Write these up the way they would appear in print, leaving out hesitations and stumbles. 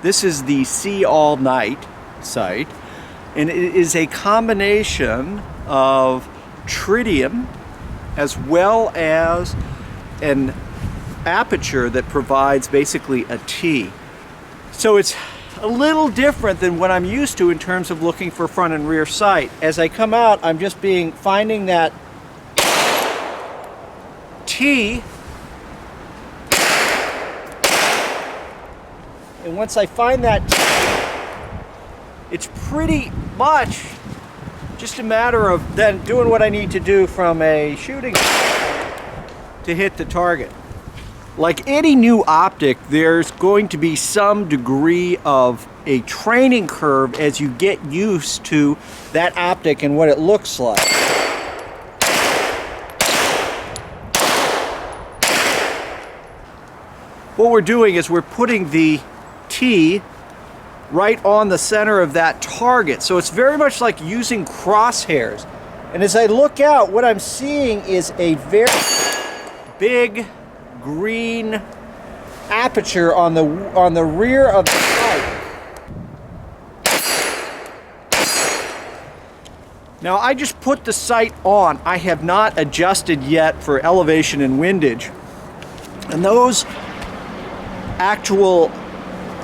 This is the All Nite Site, and it is a combination of tritium as well as an aperture that provides basically a T. So it's a little different than what I'm used to in terms of looking for front and rear sight. As I come out, I'm just finding that T, and once I find that T, it's pretty much just a matter of then doing what I need to do from a shooting to hit the target. Like any new optic, there's going to be some degree of a training curve as you get used to that optic and what it looks like. What we're doing is we're putting the T right on the center of that target. So it's very much like using crosshairs. And as I look out, what I'm seeing is a very big green aperture on the rear of the sight. Now I just put the sight on. I have not adjusted yet for elevation and windage. And those actual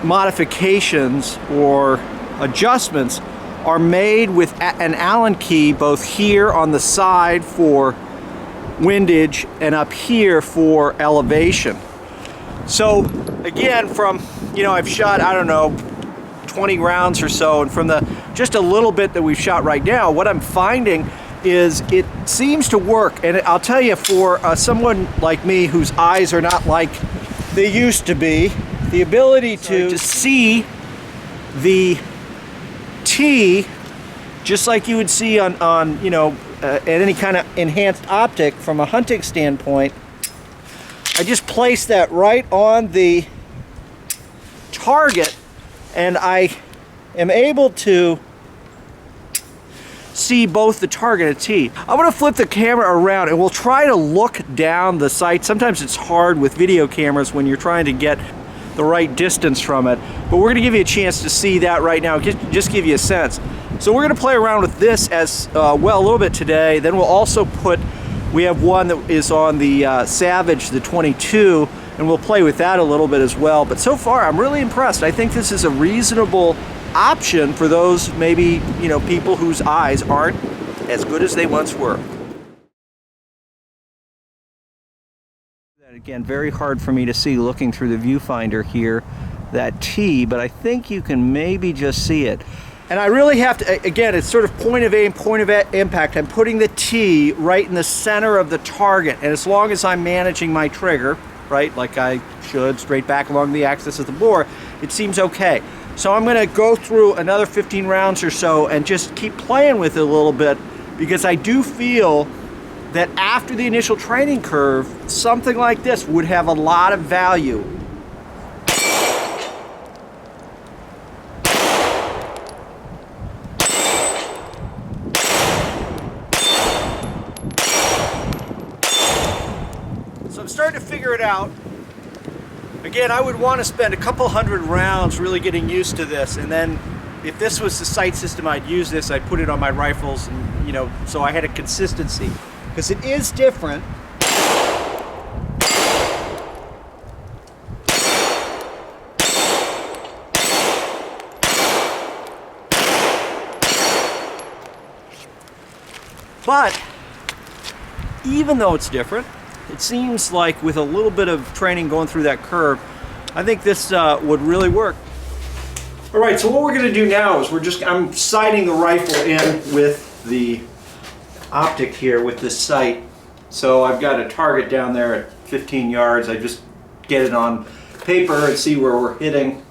modifications or adjustments are made with an Allen key both here on the side for windage and up here for elevation. So again, from, I've shot, I don't know, 20 rounds or so, and from the just a little bit that we've shot right now, what I'm finding is it seems to work. And I'll tell you, for someone like me whose eyes are not like they used to be, the ability to see the T just like you would see on any kind of enhanced optic from a hunting standpoint, I just place that right on the target and I am able to see both the target and T. I'm going to flip the camera around and we'll try to look down the sight. Sometimes it's hard with video cameras when you're trying to get the right distance from it, but we're going to give you a chance to see that right now, just give you a sense. So we're going to play around with this as well a little bit today. Then we'll also we have one that is on the Savage, the 22, and we'll play with that a little bit as well. But so far, I'm really impressed. I think this is a reasonable option for those maybe, people whose eyes aren't as good as they once were. Again, very hard for me to see looking through the viewfinder here, that T, but I think you can maybe just see it. And I really have to, again, it's sort of point of aim, point of impact. I'm putting the T right in the center of the target, and as long as I'm managing my trigger, right, like I should, straight back along the axis of the bore, it seems okay. So I'm gonna go through another 15 rounds or so and just keep playing with it a little bit, because I do feel that after the initial training curve, something like this would have a lot of value. So I'm starting to figure it out. Again, I would want to spend a couple hundred rounds really getting used to this, and then if this was the sight system I'd use this, I'd put it on my rifles, and so I had a consistency. Because it is different. But even though it's different, it seems like with a little bit of training going through that curve, I think this would really work. All right, so what we're going to do now is I'm sighting the rifle in with the optic here with this sight. So I've got a target down there at 15 yards. I just get it on paper and see where we're hitting.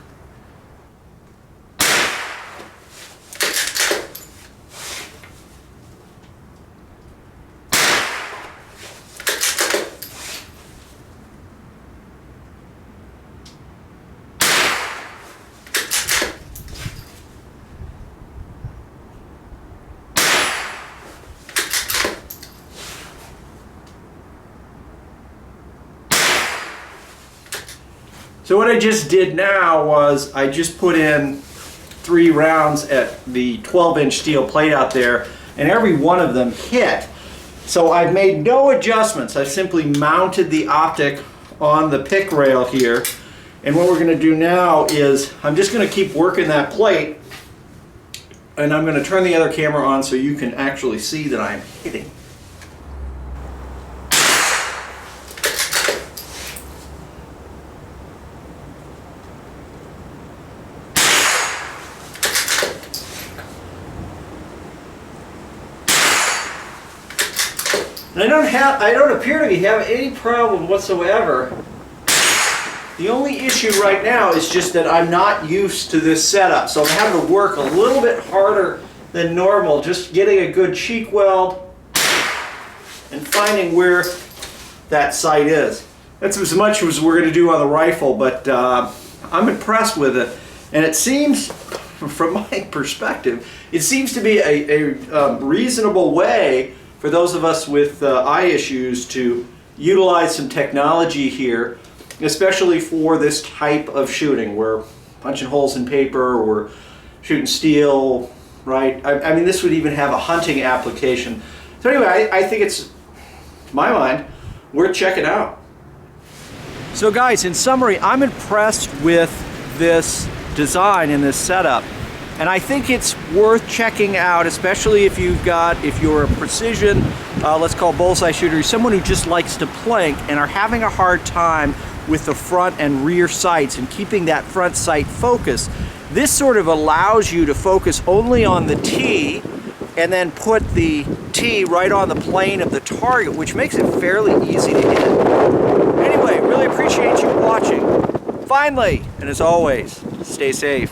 So what I just did now was I just put in 3 rounds at the 12-inch steel plate out there, and every one of them hit. So I've made no adjustments. I've simply mounted the optic on the pick rail here. And what we're going to do now is I'm just going to keep working that plate, and I'm going to turn the other camera on so you can actually see that I'm hitting. And I don't appear to be having any problem whatsoever. The only issue right now is just that I'm not used to this setup, so I'm having to work a little bit harder than normal, just getting a good cheek weld and finding where that sight is. That's as much as we're going to do on the rifle, but I'm impressed with it. And it seems, from my perspective, it seems to be a reasonable way for those of us with eye issues to utilize some technology here, especially for this type of shooting. We're punching holes in paper, we're shooting steel, right? I mean, this would even have a hunting application. So anyway, I think it's, in my mind, worth checking out. So guys, in summary, I'm impressed with this design and this setup. And I think it's worth checking out, especially if you're a precision, let's call bullseye shooter, someone who just likes to plank and are having a hard time with the front and rear sights and keeping that front sight focused. This sort of allows you to focus only on the T and then put the T right on the plane of the target, which makes it fairly easy to hit. Anyway, really appreciate you watching. Finally, and as always, stay safe.